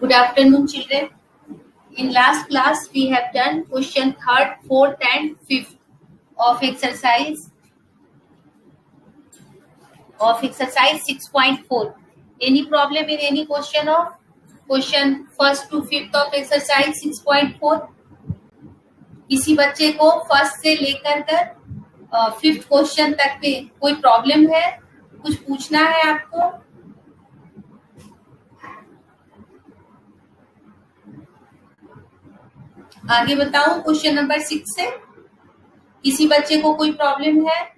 Good afternoon, children. In last class, we have done question 3rd, 4th and 5th of exercise 6.4. Any problem in any question of question 1st to 5th of exercise 6.4? किसी बच्चे को 1st से लेकर कर 5th question तक में कोई problem है? कुछ पूछना है आपको? आगे बताऊं क्वेश्चन नंबर 6 से किसी बच्चे को कोई प्रॉब्लम है?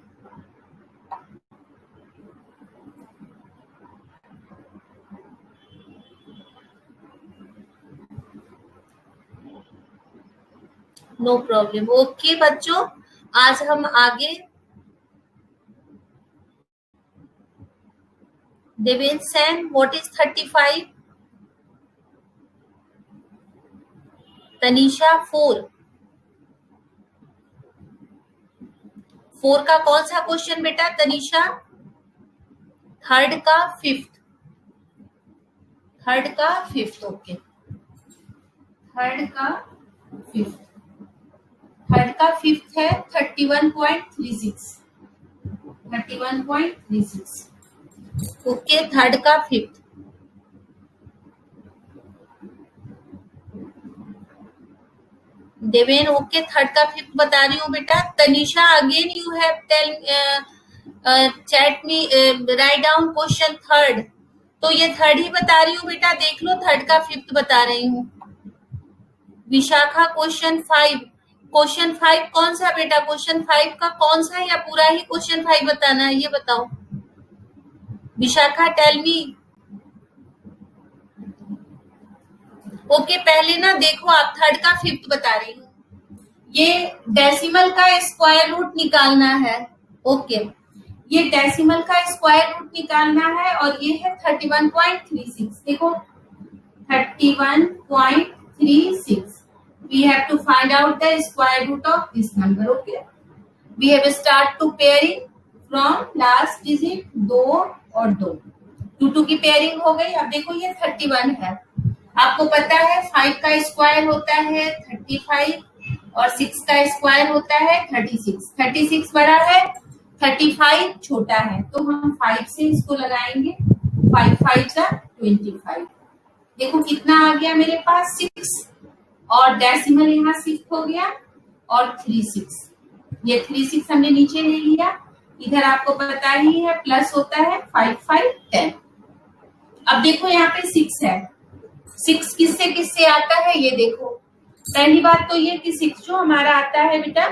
No problem. ओके बच्चों, आज हम आगे देवेंद्र सेन, व्हाट इज 35? तनीषा 4 का कौन सा क्वेश्चन बेटा तनीषा? 3rd का 5th. 3rd का 5th. ओके, 3rd का 5th. 3rd का 5th है 31.36. 31.36. ओके, 3rd का 5th. देवेन ओके, 3rd का 5th बता रही हूँ बेटा. Tanisha again you have tell chat me write down question 3rd. तो ये 3rd ही बता रही हूँ बेटा, देख लो 3rd का 5th बता रही हूँ. विशाखा क्वेश्चन 5. क्वेश्चन 5 कौन सा बेटा? क्वेश्चन 5 का कौन सा या पूरा ही क्वेश्चन 5 बताना है, ये बताओ विशाखा, टेल मी. ओके, पहले ना देखो, आप 3rd का 5th बता रही हूँ. ये डेसिमल का स्क्वायर रूट निकालना है. ओके, ये डेसिमल का स्क्वायर रूट निकालना है और ये है 31.36. देखो 31.36. We have to find out the square root of this number. Okay, we have start to pairing from last digit 2 और 2. 2 की पेयरिंग हो गई. अब देखो ये 31 है. आपको पता है 5 का स्क्वायर होता है 35 और 6 का स्क्वायर होता है 36. 36 बड़ा है, 35 छोटा है, तो हम 5 से इसको लगाएंगे. 5 5 जा 25. देखो कितना आ गया मेरे पास 6 और डेसिमल यहाँ शिफ्ट हो गया और 36. ये 36 हमने नीचे ले लिया. इधर आपको पता ही है प्लस होता है 5 5 10. अब देखो यहाँ पे 6 है. 6 किससे किससे आता है ये देखो. पहली बात तो ये कि 6 जो हमारा आता है बेटा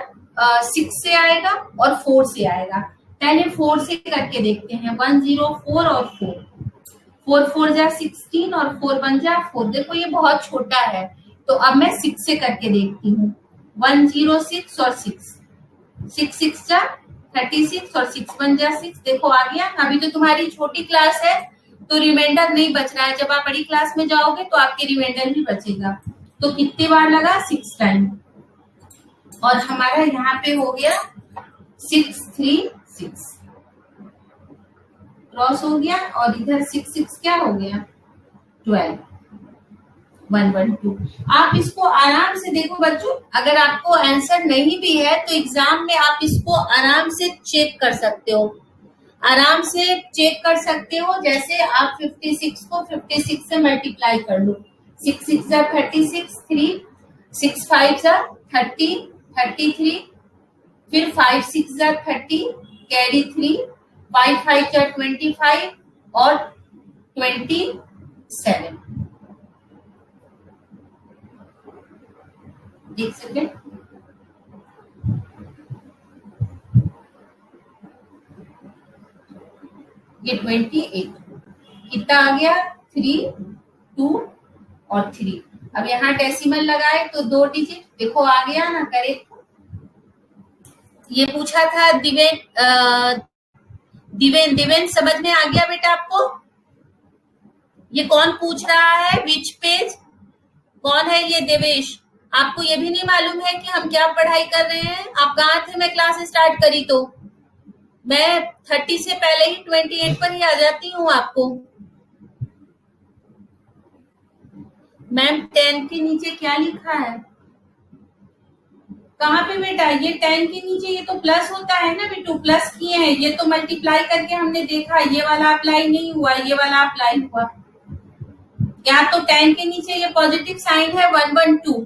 6 से आएगा और 4 से आएगा. पहले 4 से करके देखते हैं. 104 और 4. 4 4 जा 16 और 4 1 जा 4. देखो ये बहुत छोटा है, तो अब मैं 6 से करके देखती हूँ. 106 और 6. 6 6 जा 36 और 6 1 जा 6. देखो आ गया. अभी तो तुम्हारी छोटी क्लास है तो रिमाइंडर नहीं बच रहा है. जब आप बड़ी क्लास में जाओगे तो आपके रिमाइंडर भी बचेगा. तो कितने बार लगा? 6 टाइम. और हमारा यहाँ पे हो गया 6 3 6 क्रॉस हो गया और इधर 6 6 क्या हो गया 12 1 1 2. आप इसको आराम से देखो बच्चों. अगर आपको आंसर नहीं भी है तो एग्जाम में आप इसको आराम से चेक कर सकते हो. आराम से चेक कर सकते हो. जैसे आप 56 को 56 से मल्टीप्लाई कर लो. 6 6 जा 36, 3 6 5 जा 30 33, फिर 5 6 जा 30 कैरी 3, 5 5 जा 25 और 27. एक सेकेंड. ये 28 कितना आ गया 3 2 और 3. अब यहाँ डेसिमल लगाए तो 2 डिजिट. देखो आ गया ना करेक्ट. ये पूछा था दिवेन समझ में आ गया बेटा आपको? ये कौन पूछ रहा है? विच पेज? कौन है ये? देवेश. आपको ये भी नहीं मालूम है कि हम क्या पढ़ाई कर रहे हैं? आप कहाँ थे मैं क्लास स्टार्ट करी? तो मैं 30 से पहले ही 28 पर ही आ जाती हूँ आपको. मैम 10 के नीचे क्या लिखा है? कहाँ पे बेटा? ये 10 के नीचे ये तो प्लस होता है ना बेटू, प्लस किए हैं, ये तो मल्टीप्लाई करके हमने देखा, ये वाला अप्लाई नहीं हुआ, ये वाला अप्लाई हुआ। यहाँ तो 10 के नीचे ये पॉजिटिव साइन है 112,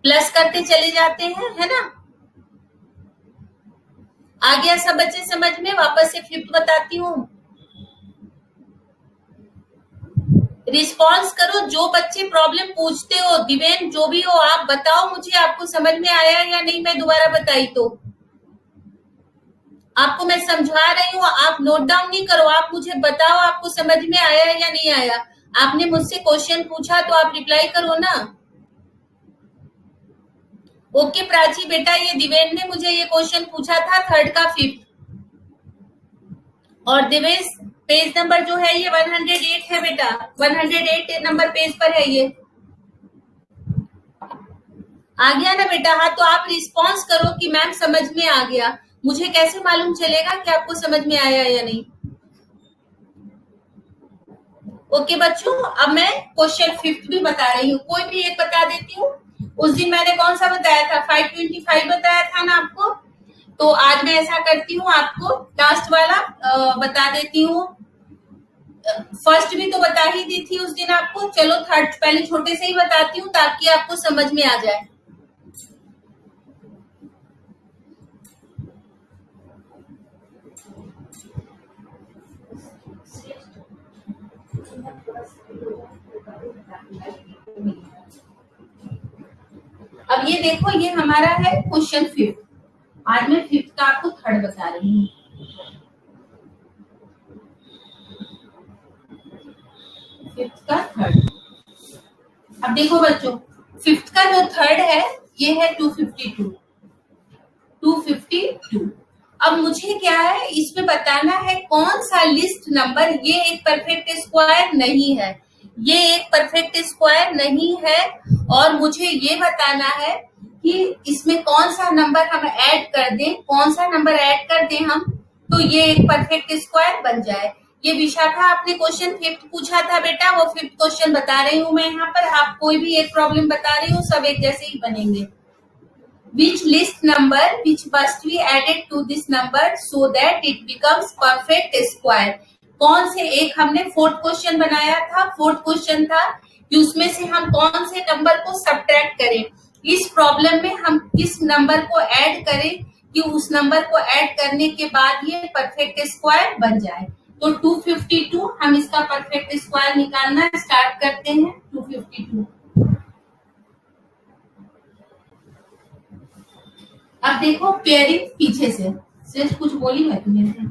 प्लस करते चले जाते हैं, है ना। आ गया सब बच्चे समझ में? वापस से फिफ्थ बताती हूँ, रिस्पॉन्स करो। जो बच्चे प्रॉब्लम पूछते हो, दिवेन जो भी हो आप बताओ मुझे, आपको समझ में आया या नहीं, मैं दोबारा बताई तो। आपको मैं समझा रही हूँ, आप नोट डाउन नहीं करो, आप मुझे बताओ आपको समझ में आया या नहीं आया। आपने मुझसे क्वेश्चन पूछा तो आप रिप्लाई करो ना। ओके प्राची बेटा, ये दिवेन ने मुझे ये क्वेश्चन पूछा था, थर्ड का फिफ्थ। और दिवेश पेज नंबर जो है ये 108 है बेटा, 108 नंबर पेज पर है ये। आ गया ना बेटा? हाँ, तो आप रिस्पॉन्स करो कि मैम समझ में आ गया। मुझे कैसे मालूम चलेगा कि आपको समझ में आया या नहीं? ओके बच्चों, अब मैं क्वेश्चन फिफ्थ भी बता रही हूँ, कोई भी एक बता देती हूँ। उस दिन मैंने कौन सा बताया था? 525 बताया था ना आपको। तो आज मैं ऐसा करती हूँ, आपको लास्ट वाला बता देती हूँ। फर्स्ट भी तो बता ही दी थी उस दिन आपको। चलो थर्ड पहले छोटे से ही बताती हूँ ताकि आपको समझ में आ जाए। अब ये देखो, ये हमारा है क्वेश्चन फिफ्थ। आज मैं फिफ्थ का आपको थर्ड बता रही हूँ। फिफ्थ का थर्ड। अब देखो बच्चों, फिफ्थ का जो थर्ड है ये है 252। 252। अब मुझे क्या है इसमें बताना है, कौन सा लिस्ट नंबर ये एक परफेक्ट स्क्वायर नहीं है, ये एक परफेक्ट स्क्वायर नहीं है। और मुझे ये बताना है कि इसमें कौन सा नंबर हम ऐड कर दें, कौन सा नंबर ऐड कर दें हम तो ये एक परफेक्ट स्क्वायर बन जाए। ये विशाखा आपने क्वेश्चन फिफ्थ पूछा था बेटा, वो फिफ्थ क्वेश्चन बता रही हूँ मैं यहाँ पर। आप कोई भी एक प्रॉब्लम बता रही हूँ, सब एक जैसे ही बनेंगे। Which list number which must be added to this number so that it becomes perfect square? कौन से एक हमने फोर्थ क्वेश्चन बनाया था, फोर्थ क्वेश्चन था कि उसमें से हम कौन से नंबर को सब्ट्रैक्ट करें। इस प्रॉब्लम में हम किस नंबर को ऐड करें कि उस नंबर को ऐड करने के बाद ये परफेक्ट स्क्वायर बन जाए। तो 252 हम इसका परफेक्ट स्क्वायर निकालना स्टार्ट करते हैं। 252। अब देखो पेयरिंग पीछे से, सिर्फ कुछ बोली मैं तुम्हें,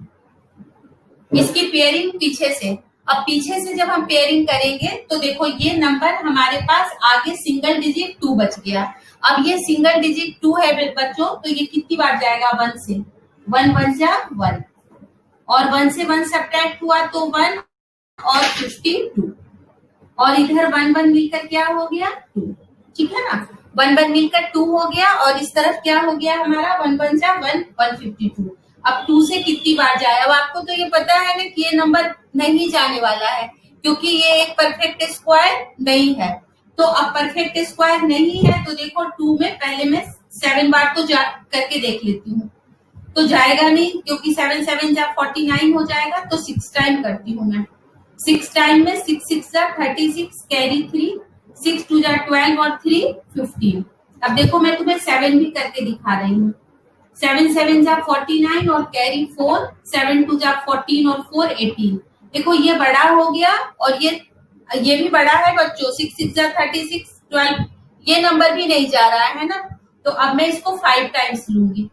इसकी पेयरिंग पीछे से। अब पीछे से जब हम पेयरिंग करेंगे तो देखो ये नंबर हमारे पास आगे सिंगल डिजिट 2 बच गया। अब ये सिंगल डिजिट 2 है बच्चों, तो ये कितनी बार जाएगा? 1 से। 1 1 जा 1, और 1 से 1 सब्ट्रैक्ट हुआ तो 1 और 52, और इधर 1 1 मिलकर क्या हो गया? 2। ठीक है ना, 1 1 मिलकर 2 हो गया, और इस तरफ क्या हो गया हमारा? 1 1 जा 1, 152। अब 2 से कितनी बार जाए? अब आपको तो ये पता है ना कि ये नंबर नहीं जाने वाला है, क्योंकि ये एक परफेक्ट स्क्वायर नहीं है। तो अब परफेक्ट स्क्वायर नहीं है तो देखो 2 में पहले मैं 7 बार तो जा करके देख लेती हूँ, तो जाएगा नहीं, क्योंकि 7 7 जा 49 हो जाएगा। तो 6 टाइम करती हूँ मैं। 6 टाइम में 6 6 जा 36, कैरी 3, 6 2 जा 12 और 3 15। अब देखो मैं तुम्हें 7 भी करके दिखा रही हूँ। 7 7 जा 49 और कैरी 4, 7 2 जा 14 और 4 18। देखो ये बड़ा हो गया, और ये भी बड़ा है बच्चों। 6 6 जा 36, 12, ये नंबर भी नहीं जा रहा है ना। तो अब मैं इसको 5 टाइम्स लूंगी।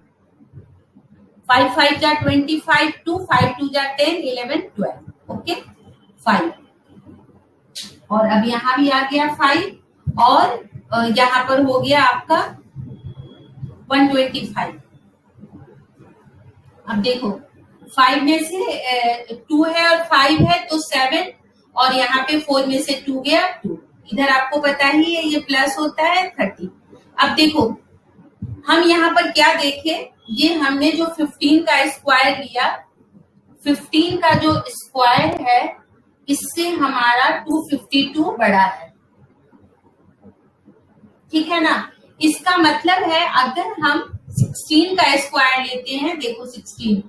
5 5 जा 25, 2 5 2 जा 10 11 12। ओके 5, और अब यहाँ भी आ गया 5, और यहाँ पर हो गया आपका 125। अब देखो 5 में से 2 है और 5 है तो 7, और यहाँ पे 4 में से 2 गया 2। इधर आपको पता ही है ये प्लस होता है 30। अब देखो हम यहाँ पर क्या देखें, ये हमने जो 15 का स्क्वायर लिया, 15 का जो स्क्वायर है इससे हमारा 252 बड़ा है। ठीक है ना। इसका मतलब है अगर हम 16 का स्क्वायर लेते हैं, देखो 16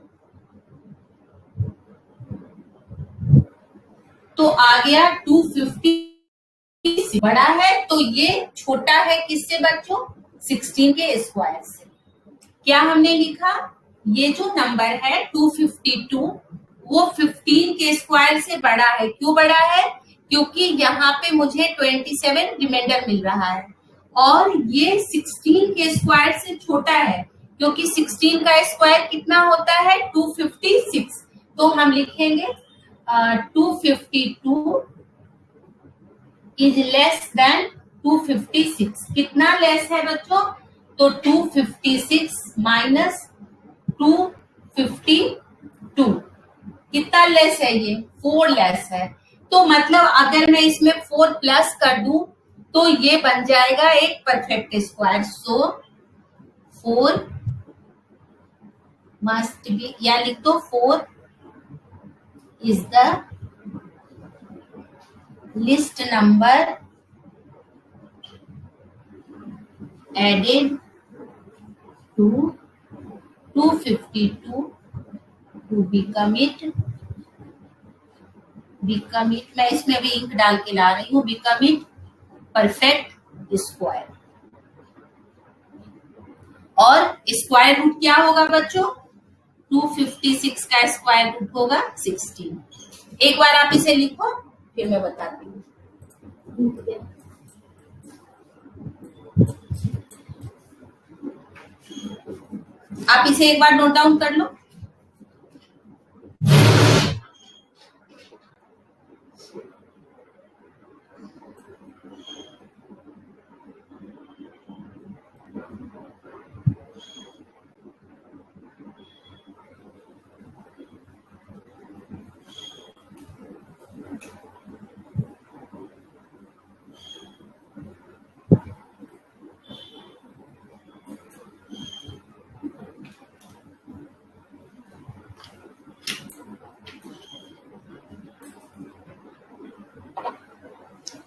तो आ गया 250 बड़ा है, तो ये छोटा है किससे बच्चों, 16 के स्क्वायर से। क्या हमने लिखा, ये जो नंबर है 252 वो 15 के स्क्वायर से बड़ा है। क्यों बड़ा है, क्योंकि यहाँ पे मुझे 27 रिमाइंडर मिल रहा है, और ये 16 के स्क्वायर से छोटा है, क्योंकि 16 का स्क्वायर कितना होता है 256। तो हम लिखेंगे 252 इज लेस देन 256। कितना लेस है बच्चों, तो 256 माइनस 252 कितना लेस है, ये 4 लेस है। तो मतलब अगर मैं इसमें 4 प्लस कर दूं तो ये बन जाएगा एक perfect square. So 4 must be, या लिख दो 4 is the least number added to 252 to become it, मैं इसमें भी इंक डाल के ला रही हूँ, become it परफेक्ट स्क्वायर। और स्क्वायर रूट क्या होगा बच्चों, 256 का स्क्वायर रूट होगा 16। एक बार आप इसे लिखो फिर मैं बताती हूँ। आप इसे एक बार नोट डाउन कर लो।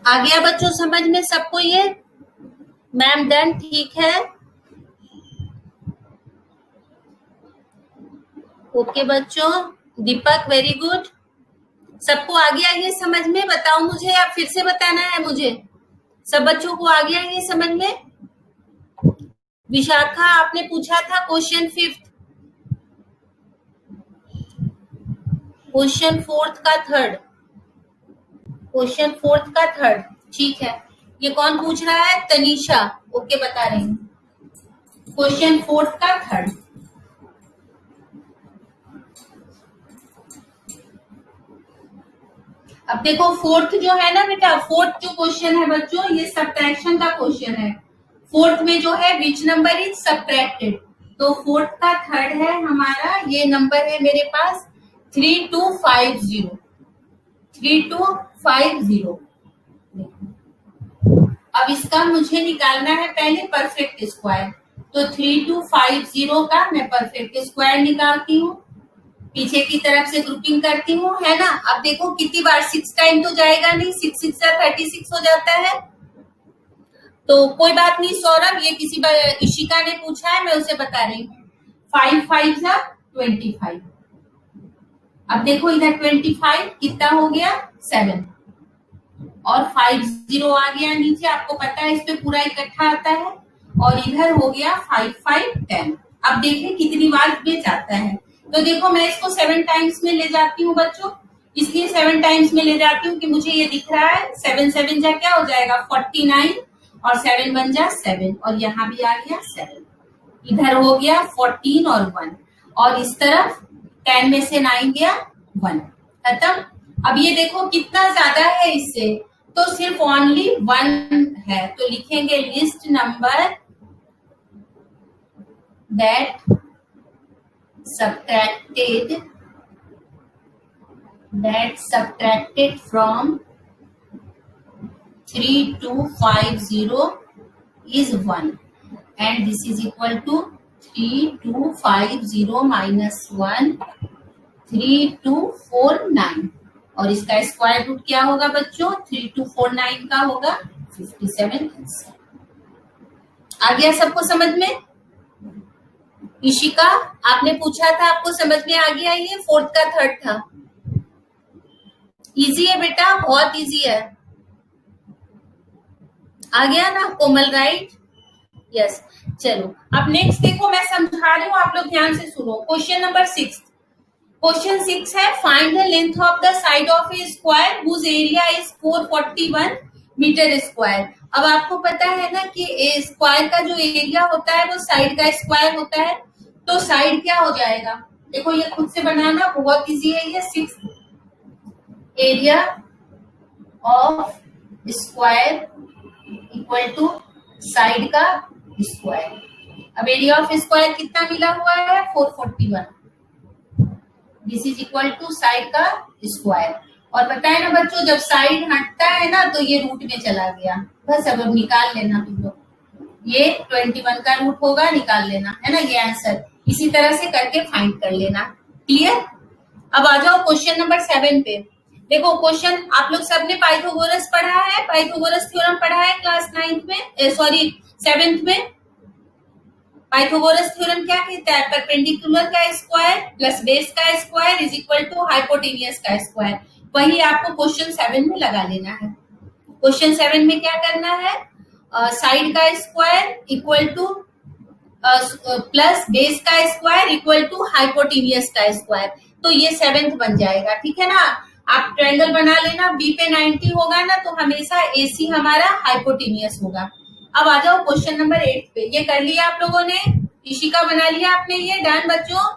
आ गया बच्चों समझ में सबको ये, मैम डन, ठीक है, ओके बच्चों, दीपक वेरी गुड। सबको आ गया ये समझ में, बताओ मुझे, या फिर से बताना है मुझे, सब बच्चों को आ गया ये समझ में। विशाखा आपने पूछा था क्वेश्चन 5th, क्वेश्चन 4th का 3rd, क्वेश्चन 4th का 3rd, ठीक है। ये कौन पूछ रहा है, तनीषा, ओके बता रही हूँ, क्वेश्चन 4th का 3rd। अब देखो 4th जो है ना बेटा, 4th जो क्वेश्चन है बच्चों, ये सब्ट्रैक्शन का क्वेश्चन है। 4th में जो है विच नंबर इज सब्ट्रैक्टेड, तो 4th का 3rd है हमारा, ये नंबर है मेरे पास 3250, 3250। अब इसका मुझे निकालना है पहले परफेक्ट स्क्वायर, तो 3250 का मैं परफेक्ट स्क्वायर निकालती हूँ, पीछे की तरफ से ग्रुपिंग करती हूँ, है ना। अब देखो कितनी बार, 6 टाइम तो जाएगा नहीं, 6 6 36 हो जाता है, तो कोई बात नहीं सौरभ, ये किसी इशिका ने पूछा है, मैं उसे बता रही हूँ। 5 5 25। अब देखो इधर 25 कितना हो गया 7, और 50 आ गया नीचे, आपको पता है इस पे पूरा इकट्ठा आता है, और इधर हो गया 5 5 10। अब देखें कितनी बार में जाता है, तो देखो मैं इसको 7 टाइम्स में ले जाती हूँ बच्चों, इसलिए 7 टाइम्स में ले जाती हूँ कि मुझे ये दिख रहा है 7 7 जा क्या हो जाएगा 49, और 7 बन जा 7, और यहाँ भी आ गया 7, इधर हो गया 14 और 1, और इस तरफ 10 में से 9 गया 1, खत्म। अब ये देखो कितना ज्यादा है इससे, तो सिर्फ ओनली 1 है, तो लिखेंगे list number that subtracted from 3250 is 1, and this is equal to 3250 minus 1 3249, और इसका स्क्वायर रूट क्या होगा बच्चों, 3249 का होगा 57 आंसर। आ गया सबको समझ में? ईशिका, आपने पूछा था, आपको समझ में आ गया? ये फोर्थ का थर्ड था। इजी है बेटा, बहुत इजी है। आ गया ना कोमल? Right, yes. चलो अब नेक्स्ट देखो, मैं समझा रही हूँ, आप लोग ध्यान से सुनो। Question number 6। क्वेश्चन 6 है, find the length of the side of a square whose area is 441 metre square. अब आपको पता है ना कि ए स्क्वायर का जो एरिया होता है वो साइड का स्क्वायर होता है, तो साइड क्या हो जाएगा? देखो ये खुद से बनाना बहुत इजी है। ये 6 area of square equal to side का स्क्वायर। अब एरिया ऑफ स्क्वायर कितना मिला हुआ है? 441। This is equal to side का स्क्वायर। और पता है ना बच्चों, जब साइड हटता है ना तो ये रूट में चला गया। बस अब निकाल लेना तुम लोग, ये 21 का रूट होगा, निकाल लेना है ना ये आंसर। इसी तरह से करके फाइंड कर लेना। क्लियर? अब आ जाओ क्वेश्चन नंबर 7 पे। देखो क्वेश्चन आप लोग सबने पाइथागोरस पढ़ा है, पाइथागोरस थ्योरम पढ़ा है क्लास 9th में, सॉरी 7th में। पाइथागोरस थ्योरम क्या कहता है? परपेंडिकुलर का स्क्वायर प्लस बेस का square is equal to hypotenuse का स्क्वायर। वही आपको क्वेश्चन 7 में लगा लेना है। क्वेश्चन 7 में क्या करना है? साइड का square equal two plus base का स्क्वायर इक्वल टू हाइपोटेनियस का स्क्वायर। तो ये 7th बन जाएगा, ठीक है ना? आप ट्रायंगल बना लेना, बी पे 90 होगा ना तो हमेशा एसी हमारा हाइपोटेनियस होगा। अब आ जाओ क्वेश्चन नंबर 8 पे। ये कर लिया आप लोगों ने? ईशिका बना लिया आपने? ये डन बच्चों?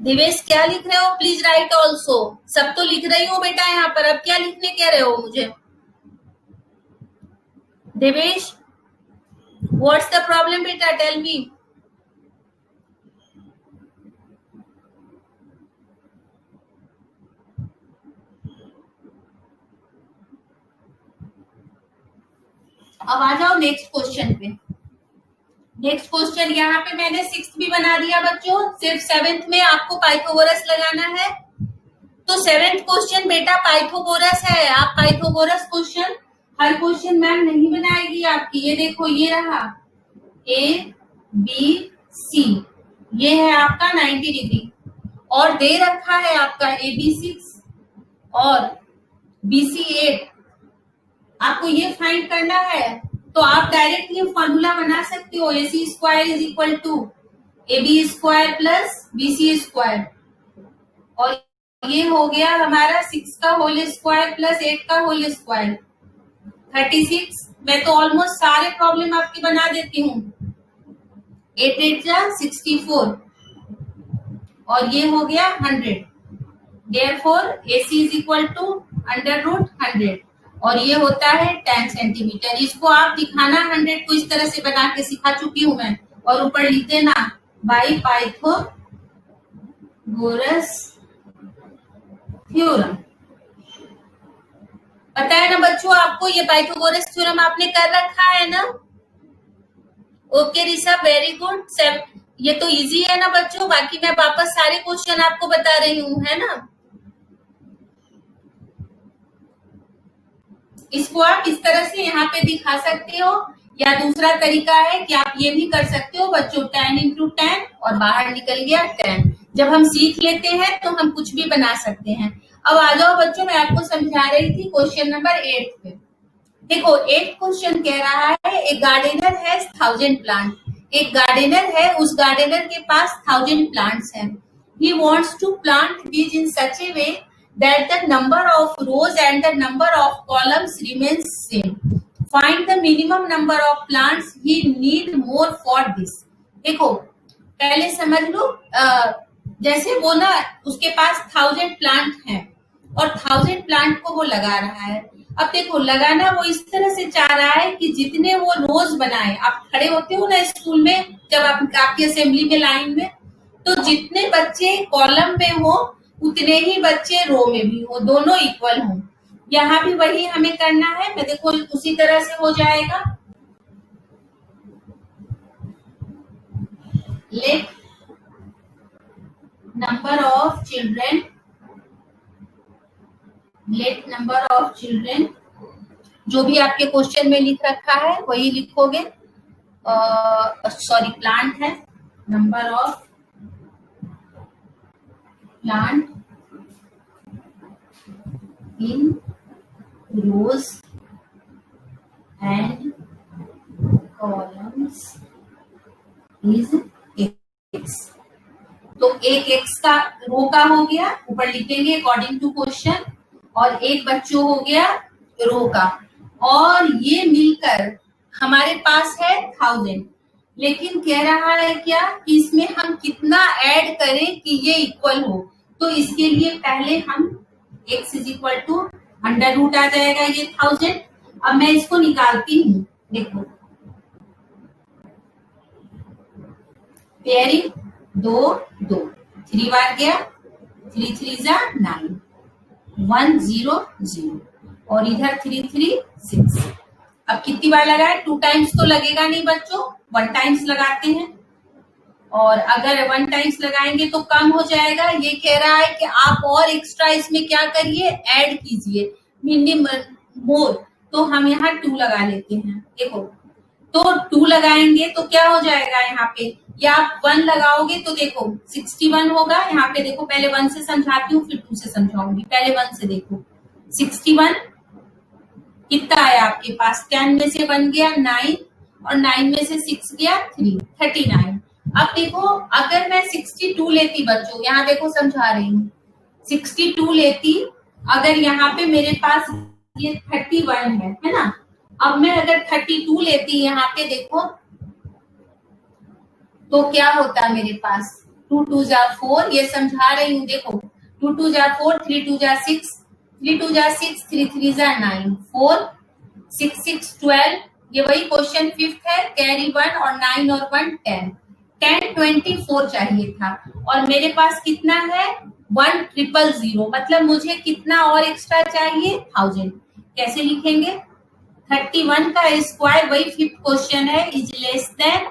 दिवेश क्या लिख रहे हो? Please right also. सब तो लिख रही हो बेटा यहाँ पर, अब क्या लिखने कह रहे हो मुझे? देवेश, व्हाट्स द प्रॉब्लम बेटा? Tell me. अब आ जाओ नेक्स्ट क्वेश्चन पे। नेक्स्ट क्वेश्चन यहाँ पे मैंने 6th भी बना दिया बच्चों, सिर्फ 7th में आपको पाइथागोरस लगाना है। तो 7th क्वेश्चन बेटा पाइथागोरस है। आप पाइथागोरस क्वेश्चन, हर क्वेश्चन मैम नहीं बनाएगी आपकी। ये देखो, ये रहा ए बी सी, ये है आपका 90 डिग्री, और दे रखा है आपका ए बी 6 और बी सी 8। आपको ये फाइंड करना है, तो आप डायरेक्ट ये फॉर्मूला बना सकते हो। A C square is equal to A B square plus B C square, और ये हो गया हमारा 6 का होल स्क्वायर प्लस 8 का होल स्क्वायर 36। मैं तो ऑलमोस्ट सारे प्रॉब्लम आपकी बना देती हूँ। 8 8 जा 64, और ये हो गया 100। Therefore AC is equal to under root 100, और ये होता है 10 सेंटीमीटर। इसको आप दिखाना 100 को इस तरह से बना के सिखा चुकी हूं मैं, और ऊपर लिख देना बाई पाइथागोरस थ्योरम। पता है ना बच्चों आपको, ये पाइथागोरस थ्योरम आपने कर रखा है ना? Okay Rishabh, very good. ये तो इजी है ना बच्चों? बाकी मैं वापस सारे क्वेश्चन आपको बता रही हूँ, है ना? इसको आप इस तरह से यहाँ पे दिखा सकते हो, या दूसरा तरीका है कि आप ये भी कर सकते हो बच्चों, 10 × 10 और बाहर निकल गया 10। जब हम सीख लेते हैं तो हम कुछ भी बना सकते हैं। अब आ जाओ बच्चों, मैं आपको समझा रही थी क्वेश्चन नंबर 8 पे। देखो 8 क्वेश्चन कह रहा है, एक गार्डनर है 1000 प्लांट। एक गार्डनर है, उस गार्डनर के पास 1000 प्लांट्स हैं। He wants to plant these in such a way that the number of rows and the number of columns remains same. Find the minimum number of plants he need more for this. देखो पहले समझ लो, जैसे वो ना उसके पास 1000 plant हैं और 1000 plant को वो लगा रहा है। अब देखो लगाना वो इस तरह से चाह रहा है कि जितने वो रोज बनाए, आप खड़े होते हो ना स्कूल में जब आपकी असेंबली में लाइन में, तो जितने बच्चे कॉलम में हो उतने ही बच्चे रो में भी हो, दोनों इक्वल हों। यहाँ भी वही हमें करना है। मैं देखो उसी तरह से हो जाएगा। लेट नंबर ऑफ चिल्ड्रेन, जो भी आपके क्वेश्चन में लिख रखा है वही लिखोगे। सॉरी, प्लांट है, number of plant in rows and columns is x. तो एक एक्स का रो का हो गया, ऊपर लिखेंगे अकॉर्डिंग टू क्वेश्चन, और एक बच्चों हो गया रो का, और ये मिलकर हमारे पास है 1000। लेकिन कह रहा है क्या कि इसमें हम कितना ऐड करें कि ये इक्वल हो। तो इसके लिए पहले हम x is equal to under root आ जाएगा ये 1000। अब मैं इसको निकालती हूँ, देखो पेयरिंग 2 2, 3 बार गया, 3 3 जा 9, 1 0 0, और इधर 3 3 6। अब कितनी बार लगाए? 2 टाइम्स तो लगेगा नहीं बच्चों, 1 टाइम्स लगाते हैं, और अगर 1 टाइम्स लगाएंगे तो कम हो जाएगा। ये कह रहा है कि आप और एक्स्ट्रा इसमें क्या करिए, ऐड कीजिए, मिनिमम मोर। तो हम यहाँ 2 लगा लेते हैं। देखो, तो 2 लगाएंगे तो क्या हो जाएगा यहाँ पे, या आप 1 लगाओगे तो देखो 61 होगा। यहाँ पे देखो, पहले 1 से समझाती हूँ फिर 2 से समझाऊंगी। पहले 1 से देखो, 61 कितना आया आपके पास, 10 में से 1 गया 9, और 9 में से 6 गया 3, 39। अब देखो, अगर मैं 62 लेती बच्चों, यहाँ देखो समझा रही हूँ, 62 लेती, अगर यहाँ पे मेरे पास ये 31 है ना। अब मैं अगर 32 लेती यहाँ पे देखो, तो क्या होता मेरे पास, 2 2 जा 4, ये समझा रही हूँ। देखो 2 2 जा 4, 3 2 जा 6, 3 2 जा 6, 3 3 जा 9, 4 6 6 12। ये वही क्वेश्चन 5th है, कैरी 1 और 9 और 1 10, 10 24 चाहिए था, और मेरे पास कितना है 1000। मतलब मुझे कितना और एक्स्ट्रा चाहिए, 1000। कैसे लिखेंगे, 31 का स्क्वायर, वही 5th क्वेश्चन है, इज लेस देन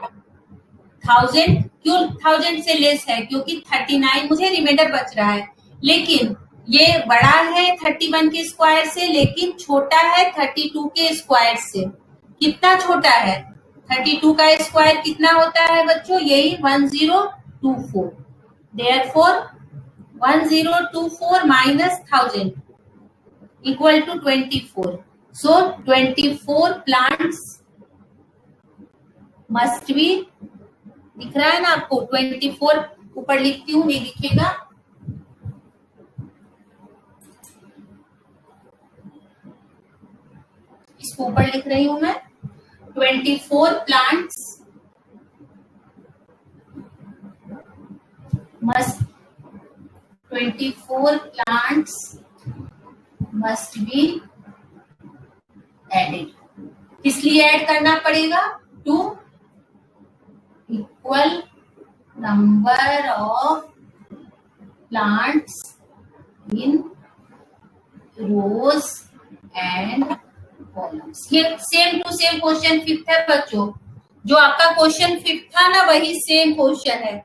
1000। क्यों 1000 से लेस है, क्योंकि 39 मुझे रिमाइंडर बच रहा है, लेकिन ये बड़ा है 31 के स्क्वायर से, लेकिन छोटा है 32 के स्क्वायर से। कितना छोटा है, 32 का स्क्वायर कितना होता है बच्चों, यही 1024। Therefore 1024 minus 1000 equal to 24। So 24 plants must be, दिख रहा है ना आपको, 24 ऊपर लिखती हूँ, नहीं लिखेगा, इसको ऊपर लिख रही हूं मैं, 24 प्लांट्स मस्ट बी एडेड। इसलिए ऐड करना पड़ेगा to equal number of plants in rows and columns. ये same to same question 5th है बच्चों, जो आपका क्वेश्चन 5th था ना, वही सेम क्वेश्चन है।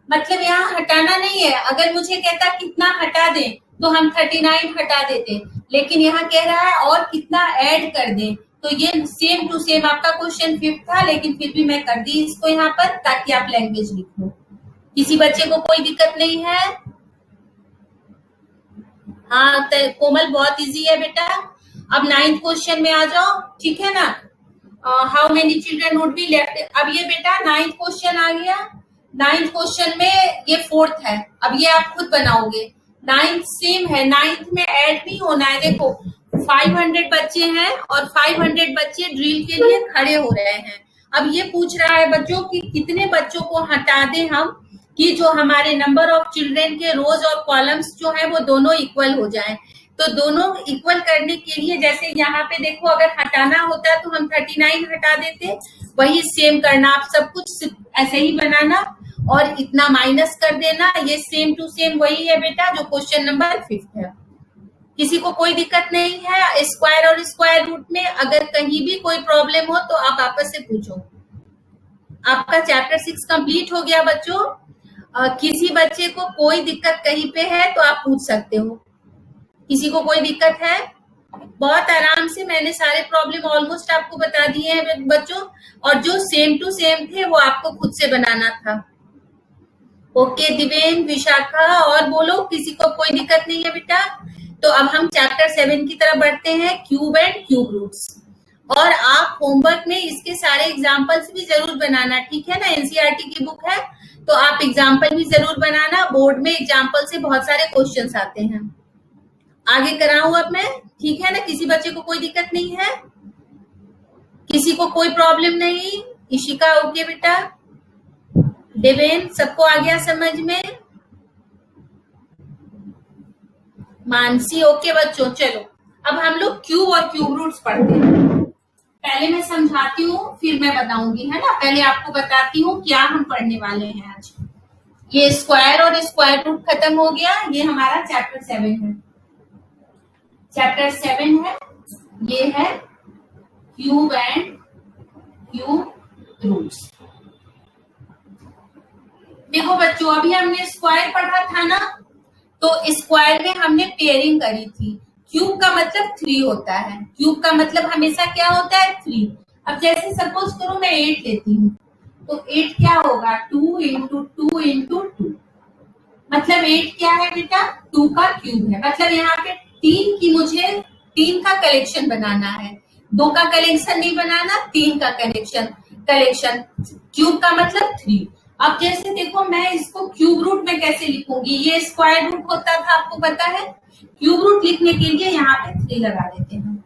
मतलब यहाँ हटाना नहीं है, अगर मुझे कहता कितना हटा दें तो हम 39 हटा देते, लेकिन यहाँ कह रहा है और कितना ऐड कर दें। तो ये सेम टू सेम आपका क्वेश्चन 5th था, लेकिन फिर भी मैं कर दी इसको यहाँ पर, ताकि आप लैंग्वेज लिख लो। किसी बच्चे को कोई दिक्कत नहीं है? हाँ कोमल, बहुत इजी है बेटा। अब 9th क्वेश्चन में आ जाओ, ठीक है ना। How many children would be left. अब ये बेटा 9th क्वेश्चन आ गया। 9th क्वेश्चन में ये 4th है, अब ये आप खुद बनाओगे। 9th सेम है, 9th में ऐड नहीं होना है। देखो 500 बच्चे हैं और 500 बच्चे ड्रिल के लिए खड़े हो रहे हैं। अब ये पूछ रहा है बच्चों कि कितने बच्चों को हटा दें हम, कि जो हमारे नंबर ऑफ चिल्ड्रेन के रोज और कॉलम्स जो है वो दोनों इक्वल हो जाएं। तो दोनों इक्वल करने के लिए, जैसे यहाँ पे देखो, अगर हटाना होता तो हम 39 हटा देते, वही सेम करना, आप सब कुछ ऐसे ही बनाना। और इतना माइनस कर देना। ये सेम टू सेम वही है बेटा जो क्वेश्चन नंबर 5 है। किसी को कोई दिक्कत नहीं है स्क्वायर और स्क्वायर रूट में? अगर कहीं भी कोई प्रॉब्लम हो तो आप आपस से पूछो। आपका चैप्टर 6 कंप्लीट हो गया बच्चों। किसी बच्चे को कोई दिक्कत कहीं पे है तो आप पूछ सकते हो। किसी को कोई दिक्कत है? बहुत आराम से मैंने सारे प्रॉब्लम ऑलमोस्ट आपको बता दिए हैं बच्चों, और जो सेम टू सेम थे वो आपको खुद से बनाना था। ओके दिवेन, विशाखा, और बोलो किसी को कोई दिक्कत नहीं है बेटा? तो अब हम चैप्टर 7 की तरफ बढ़ते हैं, क्यूब एंड क्यूब रूट्स। और आप होमवर्क में इसके सारे एग्जाम्पल्स भी जरूर बनाना, ठीक है ना? एनसीईआरटी की बुक है तो आप एग्जाम्पल भी जरूर बनाना। बोर्ड में एग्जाम्पल से बहुत सारे क्वेश्चंस आते हैं। आगे कराऊं अब मैं, ठीक है ना? किसी बच्चे को कोई दिक्कत नहीं है? किसी को कोई प्रॉब्लम नहीं? इशिका ओके बेटा? देवेन सबको आ गया समझ में? मानसी ओके बच्चों? चलो अब हम लोग क्यूब और क्यूब रूट्स पढ़ते हैं। पहले मैं समझाती हूँ फिर मैं बताऊंगी, है ना? पहले आपको बताती हूँ क्या हम पढ़ने वाले हैं आज। ये स्क्वायर और स्क्वायर रूट खत्म हो गया। ये हमारा चैप्टर 7 है। चैप्टर 7 है, ये है क्यूब एंड क्यूब रूट्स। देखो बच्चों, अभी हमने स्क्वायर पढ़ा था ना, तो स्क्वायर में हमने पेयरिंग करी थी। क्यूब का मतलब 3 होता है। क्यूब का मतलब हमेशा क्या होता है? 3। अब जैसे सपोज करो मैं 8 लेती हूँ, तो 8 क्या होगा? 2 इंटू 2 इंटू 2। मतलब 8 क्या है बेटा? 2 का क्यूब है। मतलब यहाँ पे 3 की मुझे 3 का कलेक्शन बनाना है। 2 का कलेक्शन नहीं बनाना, 3 का कलेक्शन। क्यूब का मतलब 3। अब जैसे देखो मैं इसको क्यूब रूट में कैसे लिखूंगी? ये स्क्वायर रूट होता था, आपको पता है। क्यूब रूट लिखने के लिए यहाँ पे 3 लगा देते हैं।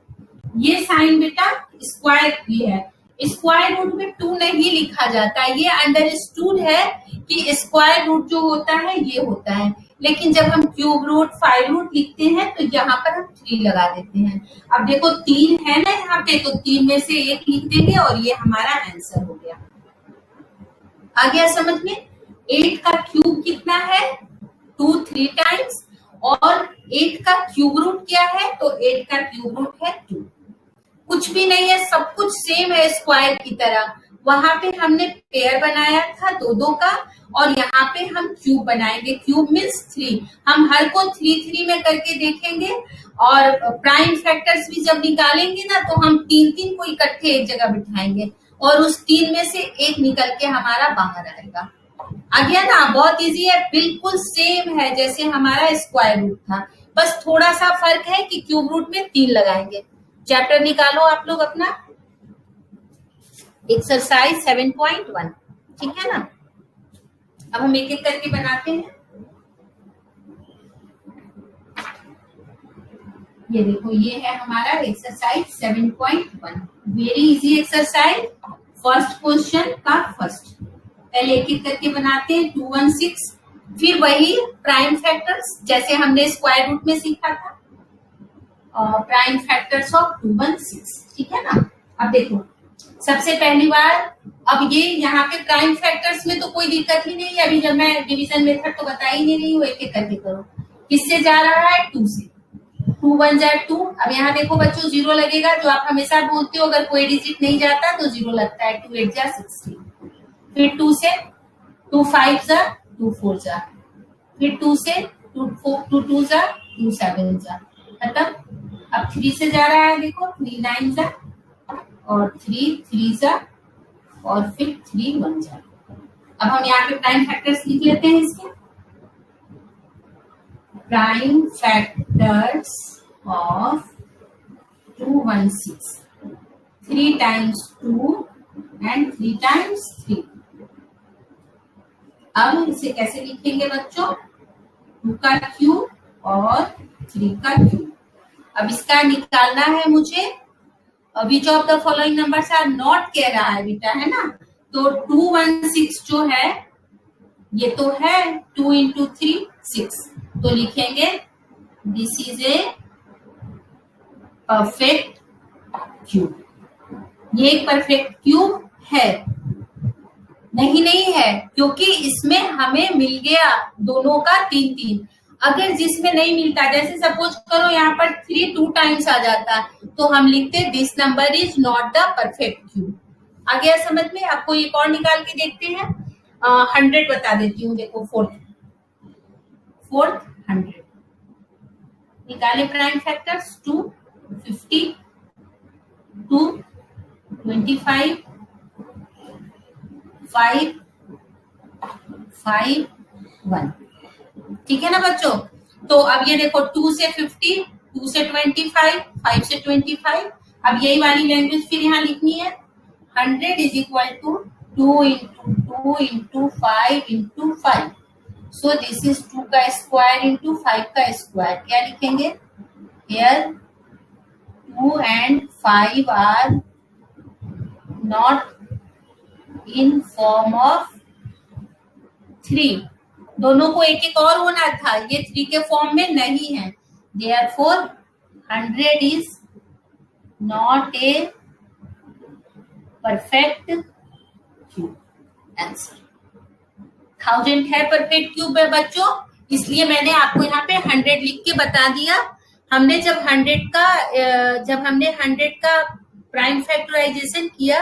ये साइन बेटा स्क्वायर की है। स्क्वायर रूट में 2 नहीं लिखा जाता। ये अंडरस्टूड है कि स्क्वायर रूट जो होता है ये होता है, लेकिन जब हम क्यूब रूट 5 रूट लिखते हैं तो यहाँ पर हम 3 लगा देते हैं। अब देखो 3 है ना यहाँ पे, तो 3 में से 1 लिख देंगे और ये हमारा आंसर हो गया। आ गया समझ में? 8 का क्यूब कितना है? 2 3 टाइम्स। और 8 का क्यूब रूट क्या है? तो 8 का क्यूब रूट है 2। कुछ भी नहीं है, सब कुछ सेम है स्क्वायर की तरह। वहां पे हमने पेयर बनाया था 2-2 का, और यहाँ पे हम क्यूब बनाएंगे। Cube means 3। हम हर को 3-3 में करके देखेंगे, और प्राइम फैक्टर्स भी जब निकालेंगे ना तो हम 3-3 को इकट्ठे एक जगह बिठाएंगे, और उस 3 में से 1 निकल के हमारा बाहर आएगा। आ गया ना? बहुत इजी है, बिल्कुल सेम है जैसे हमारा स्क्वायर रूट था। बस थोड़ा सा फर्क है कि क्यूब रूट में 3 लगाएंगे। चैप्टर निकालो आप लोग अपना, एक्सरसाइज 7.1, ठीक है ना? अब हम एक एक करके बनाते हैं। ये देखो, ये है हमारा exercise 7.1। Very easy exercise. First question का फर्स्ट, पहले एक एक करके बनाते हैं। 2 1 6, फिर वही प्राइम फैक्टर्स जैसे हमने स्क्वायर रूट में सीखा था, प्राइम फैक्टर्स ऑफ 2 1 6, ठीक है ना? अब देखो सबसे पहली बार, अब ये यहाँ पे प्राइम फैक्टर्स में तो कोई दिक्कत ही नहीं है। अभी जब मैं डिवीजन मेथड तो बता ही नहीं रही हूँ, एक एक करके करो। किससे जा रहा है? 2 से। 2 1 जा 2। अब यहाँ देखो बच्चों 0 लगेगा, जो आप हमेशा बोलते हो, अगर कोई डिजिट नहीं जाता तो 0 लगता है। 2 8 जा 16। फिर 2 से 2 5 जा 2 4 जा, फिर 2 से 2 2 जा 2 7 जा, खत्म। अब 3 से जा रहा है, देखो 3 9 जा, और 3 3 जा, और फिर 3 1 जा। अब हम यहाँ पे प्राइम फैक्टर्स लिख लेते हैं इसके। Prime factors of 2 1 6, 3 times 2 and 3 times 3। अब इसे कैसे लिखेंगे बच्चों? 2 का क्यूब और 3 का क्यूब। अब इसका निकालना है मुझे। Which of the following numbers are not कह रहा है बेटा, है ना? तो 2 1 6 जो है ये तो है 2 इंटू 3 6, तो लिखेंगे this is a perfect cube. ये एक परफेक्ट क्यूब है। नहीं नहीं है, क्योंकि इसमें हमें मिल गया दोनों का 3-3। अगर जिसमें नहीं मिलता, जैसे सपोज करो यहाँ पर 3 2 टाइम्स आ जाता, तो हम लिखते this number is not the perfect cube. आ गया समझ में? आपको एक और निकाल के देखते हैं। 100 बता देती हूँ, देखो फोर्थ 100 निकाले प्राइम फैक्टर्स 2 50 2 25 5 5 1। ठीक है ना बच्चों? तो अब ये देखो 2 से 50, 2 से 25, 5 से 25। अब यही वाली लैंग्वेज फिर यहाँ लिखनी है। 100 is equal to 2 into 2 into 5 into 5। So this is 2 का स्क्वायर इंटू 5 का स्क्वायर। क्या लिखेंगे? Here 2 and 5 are not in form of 3। दोनों को एक एक और होना था, ये 3 के फॉर्म में नहीं है। Therefore 100 is not a perfect cube। Answer 1000 है परफेक्ट क्यूब है बच्चों, इसलिए मैंने आपको यहाँ पे 100 लिख के बता दिया। हमने जब 100 का प्राइम फैक्टराइजेशन किया,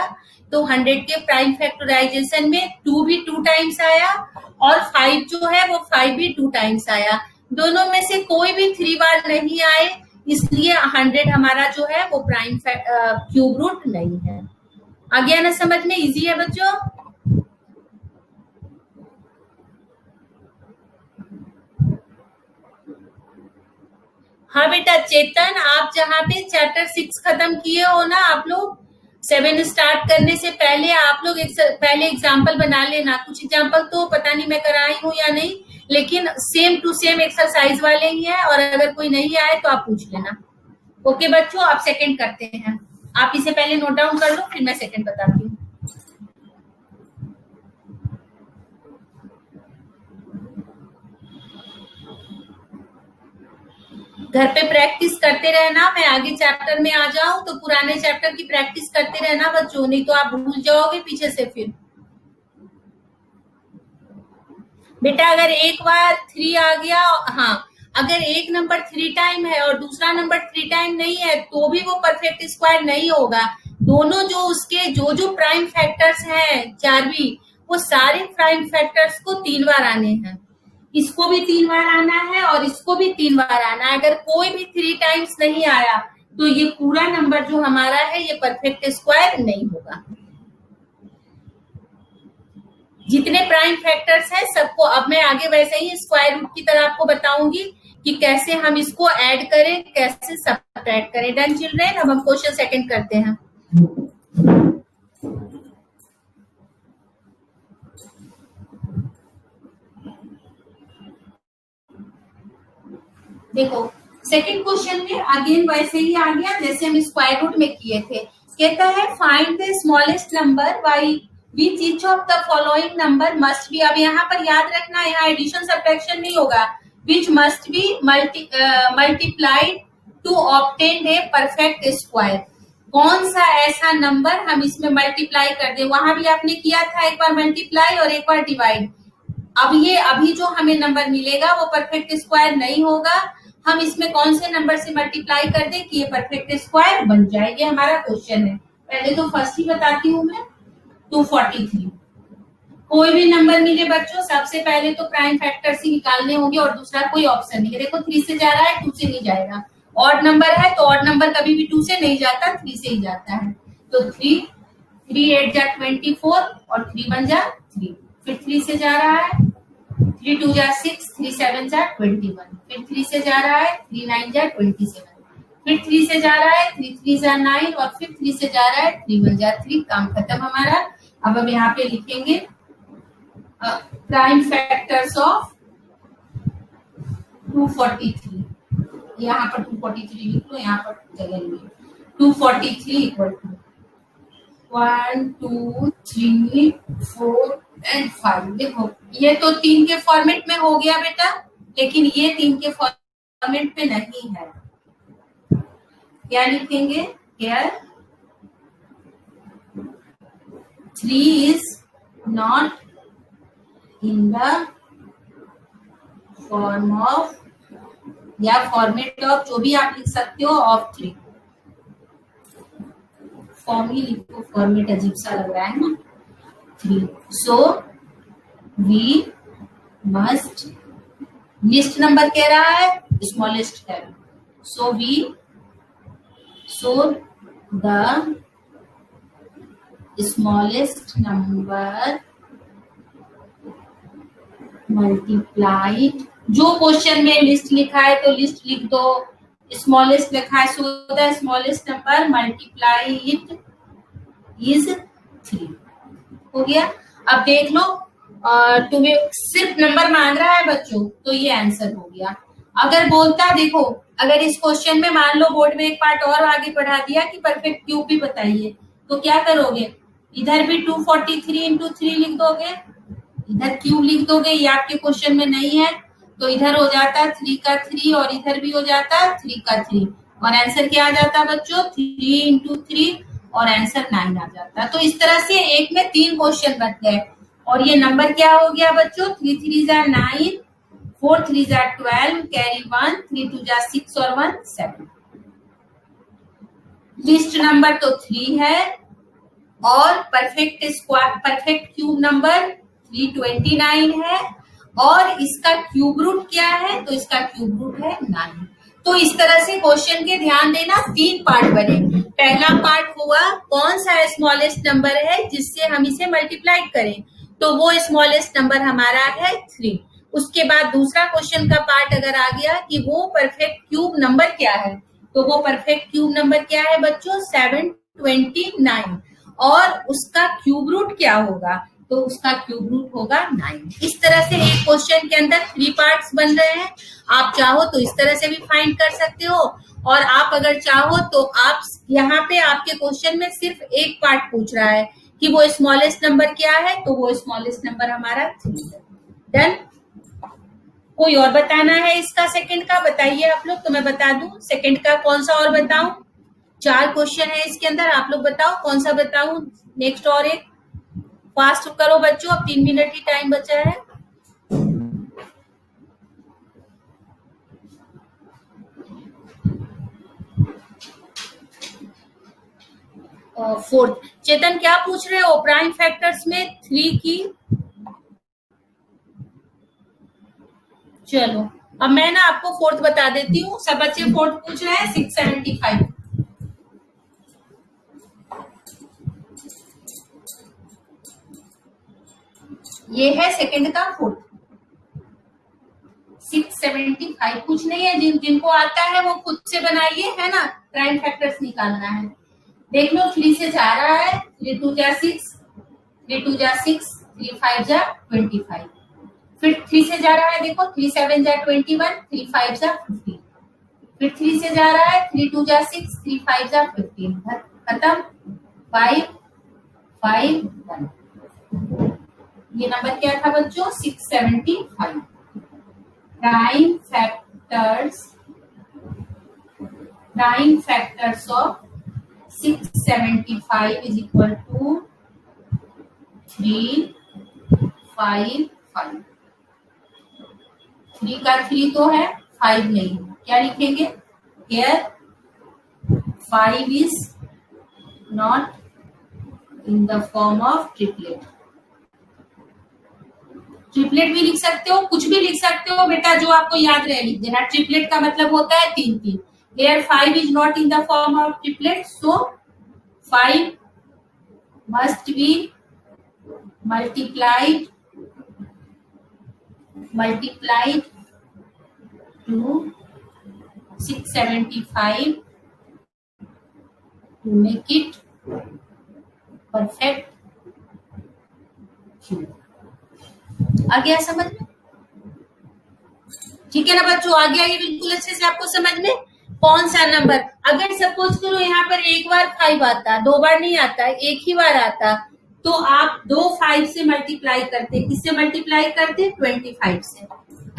तो 100 के प्राइम फैक्टराइजेशन में 2 भी 2 टाइम्स आया और 5 जो है वो 5 भी 2 टाइम्स आया। दोनों में से कोई भी 3 बार नहीं आए, इसलिए 100 हमारा जो है वो प्राइम क्यूब रूट नहीं है। आ गया ना समझ में? इजी है बच्चों। हाँ बेटा चेतन, आप जहाँ पे चैप्टर 6 खत्म किए हो ना, आप लोग 7 स्टार्ट करने से पहले आप लोग पहले एग्जाम्पल बना लेना। कुछ एग्जाम्पल तो पता नहीं मैं कराई हूँ या नहीं, लेकिन सेम टू सेम एक्सरसाइज वाले ही है, और अगर कोई नहीं आए तो आप पूछ लेना। ओके बच्चों, आप सेकंड करते हैं। आप इसे पहले नोट डाउन कर लो, फिर मैं सेकंड बताती हूँ। घर पे प्रैक्टिस करते रहना। मैं आगे चैप्टर में आ जाऊं तो पुराने चैप्टर की प्रैक्टिस करते रहना बच्चों, नहीं तो आप भूल जाओगे पीछे से फिर। बेटा अगर एक बार 3 आ गया, हाँ, अगर एक नंबर 3 टाइम है और दूसरा नंबर 3 टाइम नहीं है, तो भी वो परफेक्ट स्क्वायर नहीं होगा। दोनों जो उसके जो प्राइम फैक्टर्स हैं 4 भी, वो सारे प्राइम फैक्टर्स को 3 बार आने हैं। इसको भी 3 बार आना है और इसको भी 3 बार आना है। अगर कोई भी 3 टाइम्स नहीं आया, तो ये पूरा नंबर जो हमारा है ये परफेक्ट स्क्वायर नहीं होगा। जितने प्राइम फैक्टर्स हैं सबको अब मैं आगे वैसे ही स्क्वायर रूट की तरह आपको बताऊंगी कि कैसे हम इसको ऐड करें, कैसे सब्ट्रैक्ट करें। Done children? अब हम क्वेश्चन सेकंड करते हैं। देखो सेकंड क्वेश्चन में अगेन वैसे ही आ गया जैसे हम स्क्वायर रूट में किए थे। कहता है find the smallest number by which each of the following number must be. अब यहाँ पर याद रखना, यहाँ एडिशन सब्ट्रैक्शन नहीं होगा। Which must be multiplied to obtain a perfect square. कौन सा ऐसा नंबर हम इसमें मल्टीप्लाई कर दें। वहां भी आपने किया था एक बार मल्टीप्लाई और एक बार डिवाइड। अब ये अभी जो हमें नंबर मिलेगा वो परफेक्ट स्क्वायर नहीं होगा। हम इसमें कौन से नंबर से मल्टीप्लाई कर दें कि ये परफेक्ट स्क्वायर बन जाए, ये हमारा क्वेश्चन है। पहले तो फर्स्ट ही बताती हूँ मैं, 243। कोई भी नंबर मिले बच्चों, सबसे पहले तो प्राइम फैक्टर से निकालने होंगे और दूसरा कोई ऑप्शन नहीं है। देखो 3 से जा रहा है, 2 से नहीं जाएगा। ऑड नंबर है तो ऑड नंबर कभी भी 2 से नहीं जाता, 3 से ही जाता है। तो 3 8 जा 24 और 3 1 जा 3। फिर 3 से जा रहा है, 3 2 जा 6, 3 7 जा 21। फिर 3 से जा रहा है, 3 9 जा 27। फिर 3 से जा रहा है, 3 3 जा 9 और फिर 3 से जा रहा है, 3 1 जा 3। काम खत्म हमारा। अब हम यहाँ पे लिखेंगे प्राइम फैक्टर्स ऑफ 243। यहाँ पर 243 लिख लो, यहाँ पर जगह नहीं है। 243 इक्वल टू 1 2 3 4 एंड 5। देखो ये तो 3 के फॉर्मेट में हो गया बेटा, लेकिन ये 3 के फॉर्मेट में नहीं है। क्या लिखेंगे? Here 3 is not in the form of या फॉर्मेट ऑफ, जो भी आप लिख सकते हो, ऑफ 3। फॉर्म ही लिखो, फॉर्मेट अजीब सा लग रहा है ना। 3। So we must, list number कह रहा है, स्मॉलेस्ट है, so the smallest number multiplied, जो क्वेश्चन में लिस्ट लिखा है तो लिस्ट लिख दो, स्मॉलेस्ट लिखा है so the smallest number multiplied is 3। हो गया। अब देख लो, तुम्हें सिर्फ नंबर मांग रहा है बच्चों, तो ये आंसर हो गया। अगर बोलता, देखो अगर इस क्वेश्चन में मान लो बोर्ड में एक पार्ट और आगे बढ़ा दिया कि परफेक्ट क्यूब भी बताइए, तो क्या करोगे, इधर भी 243 इंटू 3 लिख दोगे, इधर क्यूब लिख दोगे, ये आपके क्वेश्चन में नहीं है, तो इधर हो जाता 3 का 3 और इधर भी हो जाता 3 का 3, और आंसर क्या आ जाता बच्चों, 3 इंटू 3, और आंसर 9 आ जाता। तो इस तरह से एक में 3 क्वेश्चन बच गए, और ये नंबर क्या हो गया बच्चों, 3 3 जा 9, 4 3 जा 12, कैरी 1, 3 2 जा 6 और 1 7। लिस्ट नंबर तो 3 है, और परफेक्ट क्यूब नंबर 329 है, और इसका क्यूब रूट क्या है, तो इसका क्यूब रूट है 9। तो इस तरह से क्वेश्चन के ध्यान देना, 3 पार्ट बने। पहला पार्ट हुआ कौन सा स्मॉलेस्ट नंबर है जिससे हम इसे मल्टीप्लाई करें, तो वो स्मॉलेस्ट नंबर हमारा है 3। उसके बाद दूसरा क्वेश्चन का पार्ट अगर आ गया कि वो परफेक्ट क्यूब नंबर क्या है, तो वो परफेक्ट क्यूब नंबर क्या है बच्चों, 729, और उसका क्यूब रूट क्या होगा, तो उसका क्यूब रूट होगा 9। इस तरह से एक क्वेश्चन के अंदर 3 पार्ट्स बन रहे हैं। आप चाहो तो इस तरह से भी फाइंड कर सकते हो, और आप अगर चाहो तो आप यहाँ पे आपके क्वेश्चन में सिर्फ एक पार्ट पूछ रहा है कि वो स्मॉलेस्ट नंबर क्या है, तो वो स्मॉलेस्ट नंबर हमारा 3 है। डन। कोई और बताना है इसका सेकंड का, बताइए आप लोग, तो मैं बता दूं सेकंड का कौन सा और बताऊं। 4 क्वेश्चन है इसके अंदर, आप लोग बताओ कौन सा बताऊं नेक्स्ट, और एक फास्ट करो बच्चों, अब 3 मिनट ही टाइम बचा है। फोर्थ, चेतन क्या पूछ रहे हो, प्राइम फैक्टर्स में 3 की। चलो अब मैं ना आपको फोर्थ बता देती हूँ, सब बच्चे फोर्थ पूछ रहे हैं। 675 ये है सेकंड का फोर्थ। 675 कुछ नहीं है, जिनको आता है वो खुद से बनाइए, है ना, प्राइम फैक्टर्स निकालना है। देख लो 3 से जा रहा है, 3 2 जा 6, 3 2 जा 6, 3 5 जा 25, फिर 3 से जा रहा है, देखो 3 7 जा 21, 3 5 जा 15, फिर 3 से जा रहा है, 3 2 जा 6, 3 5 जा 15, खत्म, 5 5 1। ये नंबर क्या था बच्चों, 675। Prime factors of 675 is equal to 3 5 5। 3 का 3 तो है, 5 नहीं, क्या लिखेंगे here, 5 is not in the form of triplet. Triplet भी लिख सकते हो, कुछ भी लिख सकते हो बेटा, जो आपको याद रहे लिख देना। ट्रिपलेट का मतलब होता है 3 3। Here 5 is not in the form of triplet, so 5 must be multiplied to 675 to make it perfect cube। आ गया समझ में? ठीक है ना बच्चों, आ गया ये बिल्कुल अच्छे से आपको समझ में। कौन सा नंबर, अगर सपोज करो यहाँ पर एक बार 5 आता, 2 बार नहीं आता, एक ही बार आता, तो आप 2 5 से मल्टीप्लाई करते, किससे मल्टीप्लाई करते, 25 से।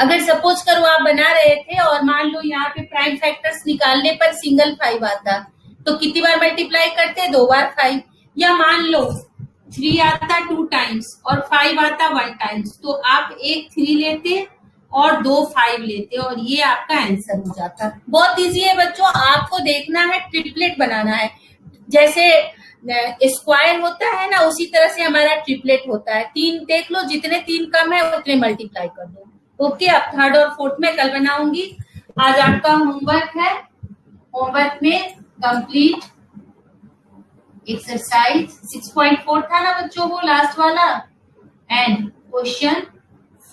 अगर सपोज करो आप बना रहे थे और मान लो यहाँ पे प्राइम फैक्टर्स निकालने पर सिंगल 5 आता, तो कितनी बार मल्टीप्लाई करते, 2 बार 5। या मान लो 3 आता 2 टाइम्स और 5 आता 1 टाइम्स, तो आप एक 3 लेते और 2 5 लेते और ये आपका आंसर हो जाता। बहुत इजी है बच्चों, आपको देखना है, ट्रिपलेट बनाना है। जैसे स्क्वायर होता है ना, उसी तरह से हमारा ट्रिपलेट होता है। 3 देख लो, जितने 3 कम है उतने मल्टीप्लाई कर दो। ओके, अब थर्ड और फोर्थ में कल बनाऊंगी। आज आपका होमवर्क है, होमवर्क में कंप्लीट एक्सरसाइज 6.4 था ना बच्चों वो लास्ट वाला, and question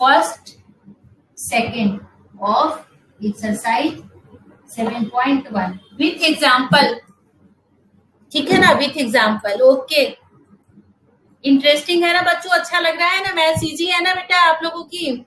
first second of exercise 7.1 with example. ठीक है ना, विथ एग्जाम्पल। ओके, इंटरेस्टिंग है ना बच्चों, अच्छा लग रहा है ना, मैथ्स इजी है ना बेटा आप लोगों की।